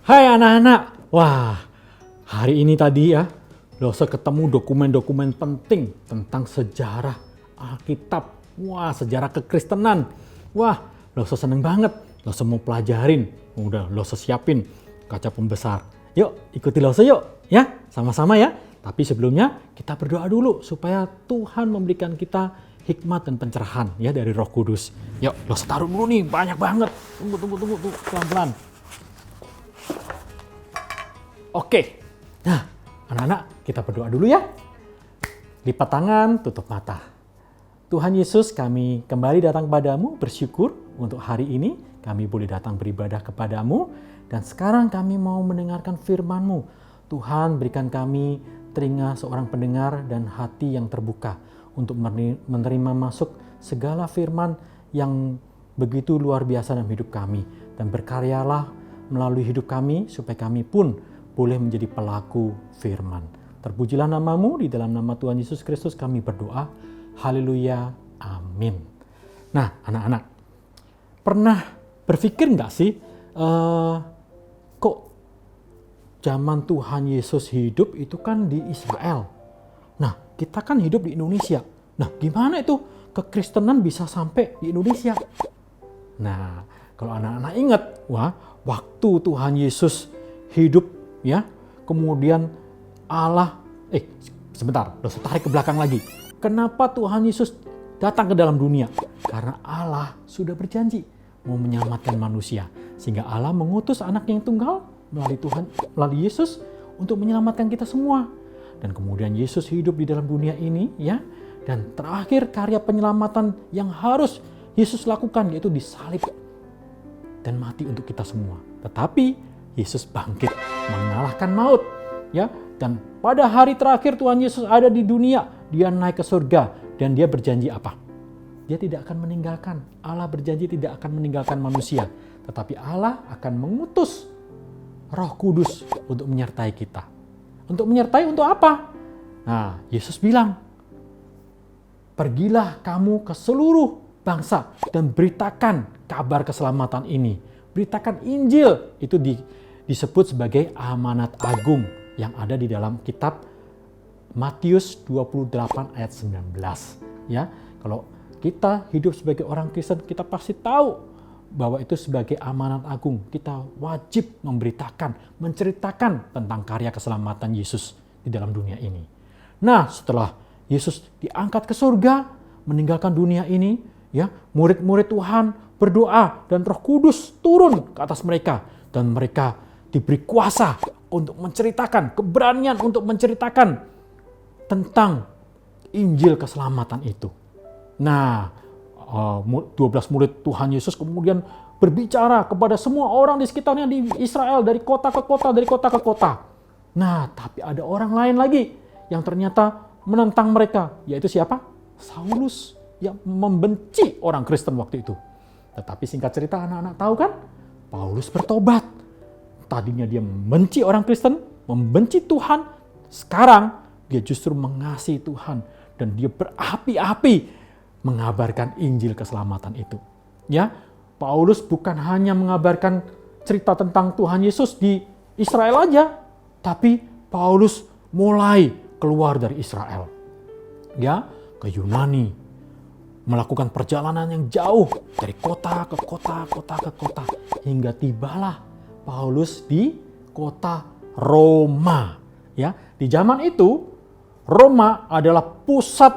Hai anak-anak, wah hari ini tadi ya, Losa ketemu dokumen-dokumen penting tentang sejarah Alkitab. Wah, sejarah kekristenan. Wah, Losa seneng banget. Losa mau pelajarin. Udah Losa siapin kaca pembesar. Yuk, ikuti Losa yuk. Ya, sama-sama ya. Tapi sebelumnya kita berdoa dulu supaya Tuhan memberikan kita hikmat dan pencerahan ya dari Roh Kudus. Yuk, Losa taruh dulu nih, banyak banget. Tunggu, pelan-pelan. Oke, nah anak-anak kita berdoa dulu ya. Lipat tangan, tutup mata. Tuhan Yesus, kami kembali datang kepadamu bersyukur untuk hari ini. Kami boleh datang beribadah kepadamu. Dan sekarang kami mau mendengarkan firman-Mu. Tuhan berikan kami telinga seorang pendengar dan hati yang terbuka untuk menerima masuk segala firman yang begitu luar biasa dalam hidup kami. Dan berkaryalah melalui hidup kami supaya kami pun boleh menjadi pelaku firman. Terpujilah namamu, di dalam nama Tuhan Yesus Kristus kami berdoa. Haleluya, amin. Nah anak-anak, pernah berpikir nggak sih, kok zaman Tuhan Yesus hidup itu kan di Israel. Nah kita kan hidup di Indonesia. Nah gimana itu kekristenan bisa sampai di Indonesia? Nah kalau anak-anak ingat, waktu Tuhan Yesus hidup ya, kemudian Allah, sebentar, Losa tarik ke belakang lagi. Kenapa Tuhan Yesus datang ke dalam dunia? Karena Allah sudah berjanji mau menyelamatkan manusia, sehingga Allah mengutus anak yang tunggal melalui Yesus untuk menyelamatkan kita semua. Dan kemudian Yesus hidup di dalam dunia ini ya, dan terakhir karya penyelamatan yang harus Yesus lakukan yaitu disalib dan mati untuk kita semua. Tetapi Yesus bangkit mengalahkan maut ya, dan pada hari terakhir Tuhan Yesus ada di dunia, dia naik ke surga dan dia berjanji apa? Dia tidak akan meninggalkan. Allah berjanji tidak akan meninggalkan manusia, tetapi Allah akan mengutus Roh Kudus untuk menyertai kita. Untuk menyertai untuk apa? Nah, Yesus bilang, "Pergilah kamu ke seluruh bangsa dan beritakan kabar keselamatan ini." Beritakan Injil, itu disebut sebagai amanat agung yang ada di dalam kitab Matius 28 ayat 19. Ya, kalau kita hidup sebagai orang Kristen, kita pasti tahu bahwa itu sebagai amanat agung. Kita wajib memberitakan, menceritakan tentang karya keselamatan Yesus di dalam dunia ini. Nah, setelah Yesus diangkat ke surga, meninggalkan dunia ini, ya, murid-murid Tuhan berdoa dan Roh Kudus turun ke atas mereka dan mereka diberi kuasa untuk menceritakan, keberanian untuk menceritakan tentang Injil keselamatan itu. Nah, 12 murid Tuhan Yesus kemudian berbicara kepada semua orang di sekitarnya di Israel, dari kota ke kota. Nah, tapi ada orang lain lagi yang ternyata menentang mereka, yaitu siapa? Saulus, yang membenci orang Kristen waktu itu. Tetapi singkat cerita anak-anak tahu kan? Paulus bertobat. Tadinya dia membenci orang Kristen, membenci Tuhan. Sekarang dia justru mengasihi Tuhan. Dan dia berapi-api mengabarkan Injil keselamatan itu. Ya, Paulus bukan hanya mengabarkan cerita tentang Tuhan Yesus di Israel aja. Tapi Paulus mulai keluar dari Israel. Ya, ke Yunani. Melakukan perjalanan yang jauh dari kota ke kota hingga tibalah Paulus di kota Roma. Ya, di zaman itu Roma adalah pusat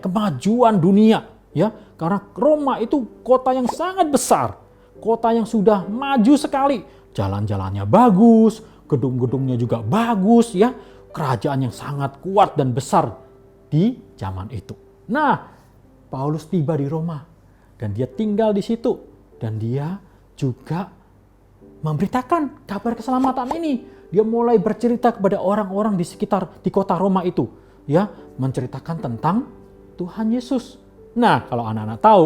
kemajuan dunia, ya. Karena Roma itu kota yang sangat besar, kota yang sudah maju sekali. Jalan-jalannya bagus, gedung-gedungnya juga bagus, ya. Kerajaan yang sangat kuat dan besar di zaman itu. Nah, Paulus tiba di Roma dan dia tinggal di situ dan dia juga memberitakan kabar keselamatan ini. Dia mulai bercerita kepada orang-orang di sekitar di kota Roma itu, ya, menceritakan tentang Tuhan Yesus. Nah, kalau anak-anak tahu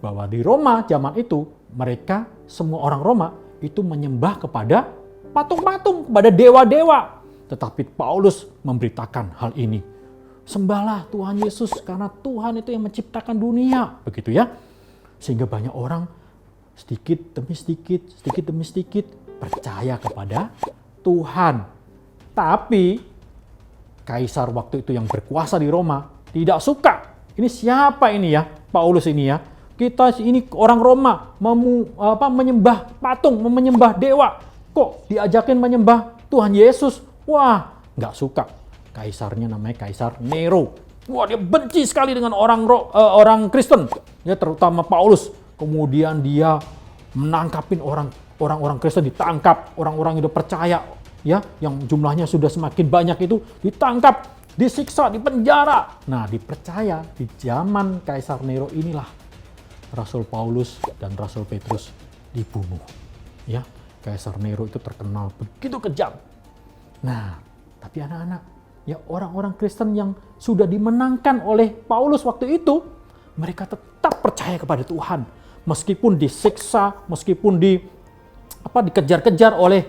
bahwa di Roma zaman itu mereka semua orang Roma itu menyembah kepada patung-patung, kepada dewa-dewa. Tetapi Paulus memberitakan hal ini. Sembahlah Tuhan Yesus karena Tuhan itu yang menciptakan dunia, begitu ya. Sehingga banyak orang sedikit demi sedikit percaya kepada Tuhan. Tapi kaisar waktu itu yang berkuasa di Roma tidak suka. Ini siapa ini ya? Paulus ini ya. Kita ini orang Roma menyembah patung, menyembah dewa. Kok diajakin menyembah Tuhan Yesus? Wah, nggak suka. Kaisarnya namanya Kaisar Nero. Wah, dia benci sekali dengan orang Kristen, ya terutama Paulus. Kemudian dia menangkapin orang Kristen, ditangkap, orang-orang yang udah percaya, ya, yang jumlahnya sudah semakin banyak itu ditangkap, disiksa, dipenjara. Nah, dipercaya di zaman Kaisar Nero inilah Rasul Paulus dan Rasul Petrus dibunuh. Ya, Kaisar Nero itu terkenal begitu kejam. Nah, tapi anak-anak, ya orang-orang Kristen yang sudah dimenangkan oleh Paulus waktu itu, mereka tetap percaya kepada Tuhan. Meskipun disiksa, meskipun dikejar-kejar oleh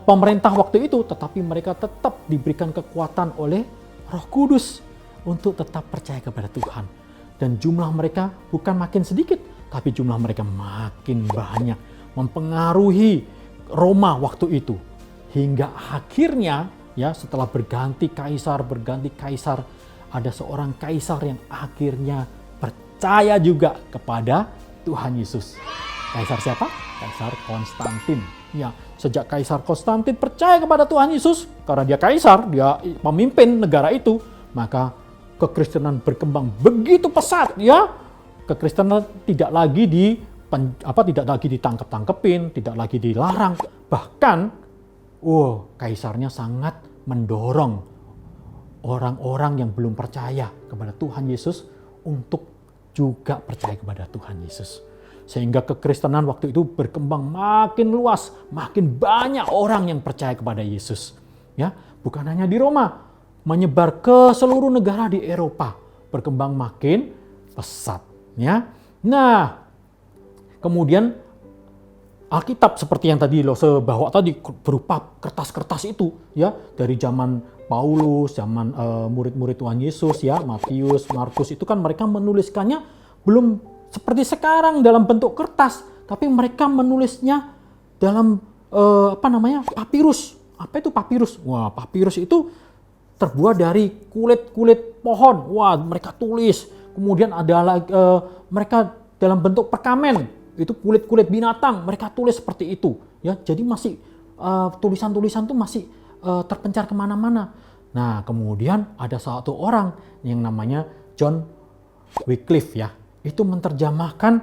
pemerintah waktu itu, tetapi mereka tetap diberikan kekuatan oleh Roh Kudus untuk tetap percaya kepada Tuhan. Dan jumlah mereka bukan makin sedikit, tapi jumlah mereka makin banyak, mempengaruhi Roma waktu itu. Hingga akhirnya, ya setelah berganti kaisar, ada seorang kaisar yang akhirnya percaya juga kepada Tuhan Yesus. Kaisar siapa? Kaisar Konstantin. Ya, sejak Kaisar Konstantin percaya kepada Tuhan Yesus, karena dia kaisar, dia pemimpin negara itu, maka kekristenan berkembang begitu pesat, ya. Kekristenan tidak lagi ditangkep-tangkepin, tidak lagi dilarang. Bahkan, kaisarnya sangat mendorong orang-orang yang belum percaya kepada Tuhan Yesus untuk juga percaya kepada Tuhan Yesus. Sehingga kekristenan waktu itu berkembang makin luas, makin banyak orang yang percaya kepada Yesus. Ya, bukan hanya di Roma, menyebar ke seluruh negara di Eropa, berkembang makin pesat. Ya, nah kemudian Alkitab seperti yang tadi saya bawa tadi berupa kertas-kertas itu, ya dari zaman Paulus, zaman murid-murid Tuhan Yesus, ya Matius, Markus itu kan mereka menuliskannya belum seperti sekarang dalam bentuk kertas, tapi mereka menulisnya dalam papirus. Apa itu papirus? Wah, papirus itu terbuat dari kulit pohon. Wah, mereka tulis. Kemudian ada lagi mereka dalam bentuk perkamen. Itu kulit binatang, mereka tulis seperti itu. Ya, jadi masih tulisan-tulisan itu masih terpencar kemana-mana. Nah, kemudian ada satu orang yang namanya John Wycliffe, ya. Itu menerjemahkan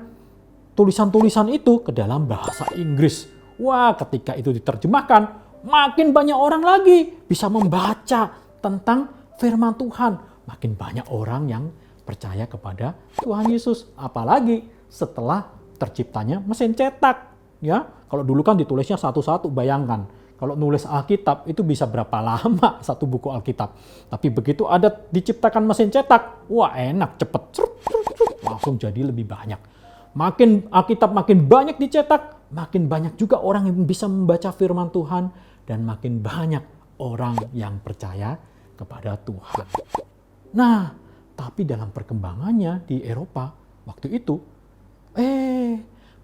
tulisan-tulisan itu ke dalam bahasa Inggris. Wah, ketika itu diterjemahkan, makin banyak orang lagi bisa membaca tentang firman Tuhan. Makin banyak orang yang percaya kepada Tuhan Yesus. Apalagi setelah terciptanya mesin cetak. Ya, kalau dulu kan ditulisnya satu-satu, bayangkan. Kalau nulis Alkitab itu bisa berapa lama satu buku Alkitab. Tapi begitu ada diciptakan mesin cetak, wah enak, cepet. Langsung jadi lebih banyak. Makin Alkitab makin banyak dicetak, makin banyak juga orang yang bisa membaca firman Tuhan, dan makin banyak orang yang percaya kepada Tuhan. Nah, tapi dalam perkembangannya di Eropa waktu itu,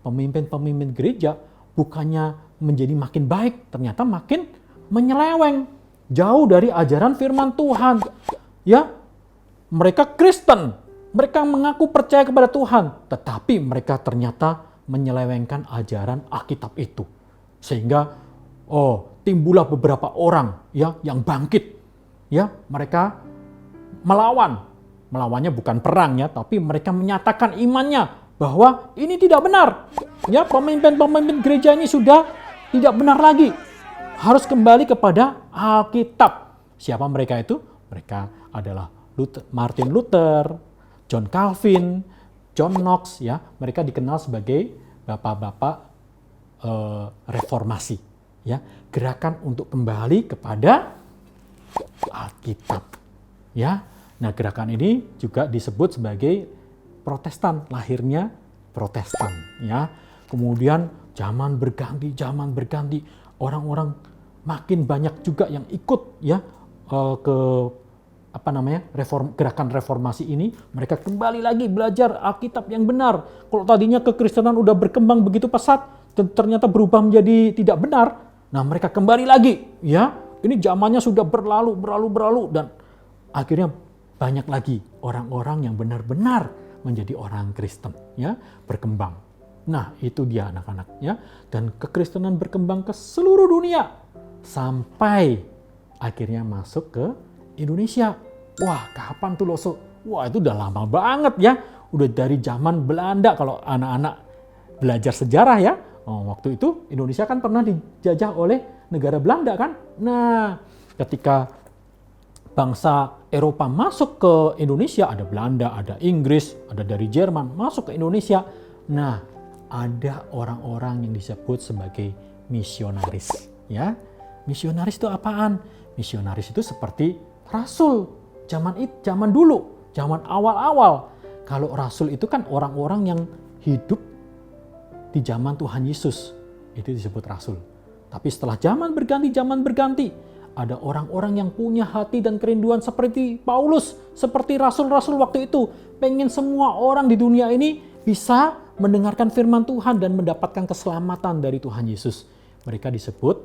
pemimpin-pemimpin gereja bukannya menjadi makin baik, ternyata makin menyeleweng, jauh dari ajaran firman Tuhan. Ya, mereka Kristen, mereka mengaku percaya kepada Tuhan, tetapi mereka ternyata menyelewengkan ajaran Alkitab itu. Sehingga timbullah beberapa orang, ya, yang bangkit. Ya, mereka melawannya bukan perang, ya, tapi mereka menyatakan imannya bahwa ini tidak benar. Ya, pemimpin-pemimpin gereja ini sudah tidak benar lagi. Harus kembali kepada Alkitab. Siapa mereka itu? Mereka adalah Martin Luther, John Calvin, John Knox, ya. Mereka dikenal sebagai bapak-bapak reformasi, ya. Gerakan untuk kembali kepada Alkitab, ya. Nah, gerakan ini juga disebut sebagai Protestan, lahirnya Protestan, ya. Kemudian zaman berganti, orang-orang makin banyak juga yang ikut, ya, ke gerakan reformasi ini. Mereka kembali lagi belajar Alkitab yang benar. Kalau tadinya kekristenan udah berkembang begitu pesat, ternyata berubah menjadi tidak benar, nah mereka kembali lagi, ya. Ini zamannya sudah berlalu dan akhirnya banyak lagi orang-orang yang benar-benar menjadi orang Kristen, ya, berkembang. Nah, itu dia anak-anak, ya. Dan kekristenan berkembang ke seluruh dunia sampai akhirnya masuk ke Indonesia. Wah, kapan tuh Loso? Wah, itu udah lama banget ya. Udah dari zaman Belanda kalau anak-anak belajar sejarah ya. Oh, waktu itu Indonesia kan pernah dijajah oleh negara Belanda kan. Nah, ketika bangsa Eropa masuk ke Indonesia, ada Belanda, ada Inggris, ada dari Jerman masuk ke Indonesia. Nah, ada orang-orang yang disebut sebagai misionaris, ya. Misionaris itu apaan? Misionaris itu seperti rasul zaman dulu, zaman awal-awal. Kalau rasul itu kan orang-orang yang hidup di zaman Tuhan Yesus, itu disebut rasul. Tapi setelah zaman berganti, ada orang-orang yang punya hati dan kerinduan seperti Paulus, seperti rasul-rasul waktu itu, pengen semua orang di dunia ini bisa mendengarkan firman Tuhan dan mendapatkan keselamatan dari Tuhan Yesus. Mereka disebut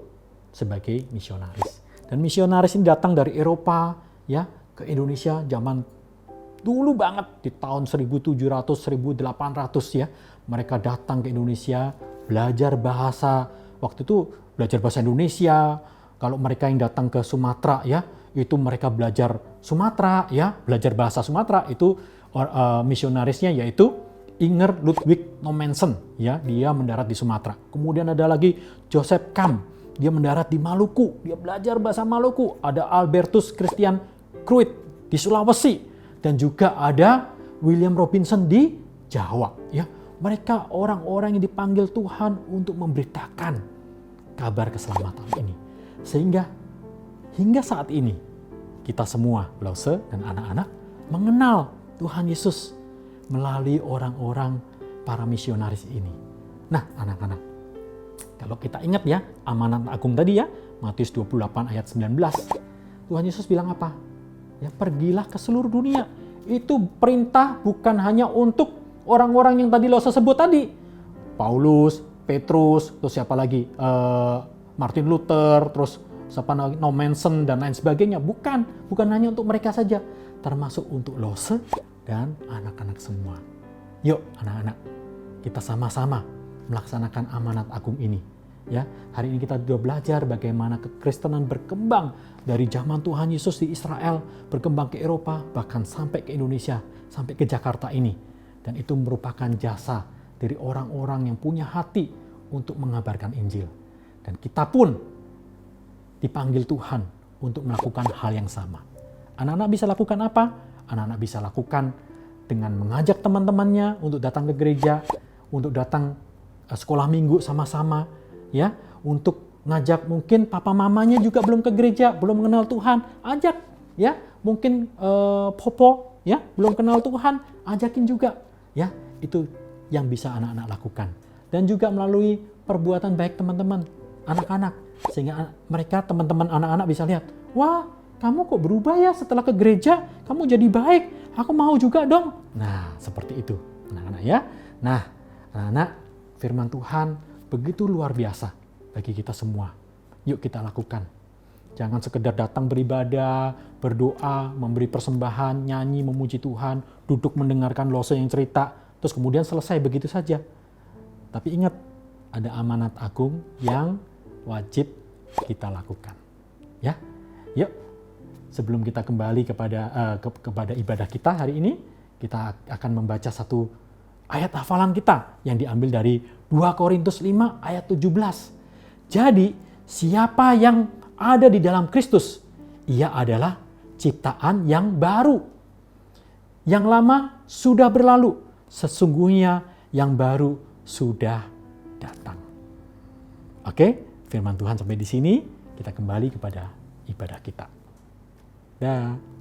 sebagai misionaris. Dan misionaris ini datang dari Eropa, ya, ke Indonesia zaman dulu banget di tahun 1700, 1800 ya. Mereka datang ke Indonesia, belajar bahasa. Waktu itu belajar bahasa Indonesia. Kalau mereka yang datang ke Sumatera ya, itu mereka belajar Sumatera ya, belajar bahasa Sumatera. Itu misionarisnya yaitu Inger Ludwig Nommensen ya, dia mendarat di Sumatera. Kemudian ada lagi Joseph Kam, dia mendarat di Maluku, dia belajar bahasa Maluku. Ada Albertus Christian Kruit di Sulawesi dan juga ada William Robinson di Jawa ya. Mereka orang-orang yang dipanggil Tuhan untuk memberitakan kabar keselamatan ini. Sehingga hingga saat ini kita semua, Lause dan anak-anak, mengenal Tuhan Yesus melalui orang-orang para misionaris ini. Nah, anak-anak, kalau kita ingat ya, amanat agung tadi ya, Matius 28 ayat 19. Tuhan Yesus bilang apa? Ya, pergilah ke seluruh dunia. Itu perintah bukan hanya untuk orang-orang yang tadi lo sebut tadi. Paulus, Petrus, terus siapa lagi? Martin Luther, terus siapa lagi? Nommensen dan lain sebagainya. Bukan hanya untuk mereka saja, termasuk untuk Lose dan anak-anak semua. Yuk anak-anak, kita sama-sama melaksanakan amanat agung ini. Ya, hari ini kita sudah belajar bagaimana kekristenan berkembang dari zaman Tuhan Yesus di Israel, berkembang ke Eropa, bahkan sampai ke Indonesia, sampai ke Jakarta ini. Dan itu merupakan jasa dari orang-orang yang punya hati untuk mengabarkan Injil. Dan kita pun dipanggil Tuhan untuk melakukan hal yang sama. Anak-anak bisa lakukan apa? Anak-anak bisa lakukan dengan mengajak teman-temannya untuk datang ke gereja, untuk datang sekolah minggu sama-sama, ya, untuk ngajak mungkin papa mamanya juga belum ke gereja, belum mengenal Tuhan, ajak, ya, mungkin popo, ya, belum kenal Tuhan, ajakin juga, ya, itu yang bisa anak-anak lakukan. Dan juga melalui perbuatan baik teman-teman, anak-anak, sehingga mereka, teman-teman anak-anak bisa lihat, wah, kamu kok berubah ya setelah ke gereja, kamu jadi baik, aku mau juga dong. Nah, seperti itu, anak-anak ya. Nah, anak-anak, firman Tuhan begitu luar biasa bagi kita semua. Yuk kita lakukan. Jangan sekedar datang beribadah, berdoa, memberi persembahan, nyanyi, memuji Tuhan, duduk mendengarkan Lose yang cerita, terus kemudian selesai begitu saja. Tapi ingat, ada amanat agung yang wajib kita lakukan. Ya, yuk. Sebelum kita kembali kepada ibadah kita hari ini, kita akan membaca satu ayat hafalan kita yang diambil dari 2 Korintus 5 ayat 17. Jadi, siapa yang ada di dalam Kristus, ia adalah ciptaan yang baru. Yang lama sudah berlalu, sesungguhnya yang baru sudah datang. Oke, firman Tuhan sampai di sini, kita kembali kepada ibadah kita. Dah.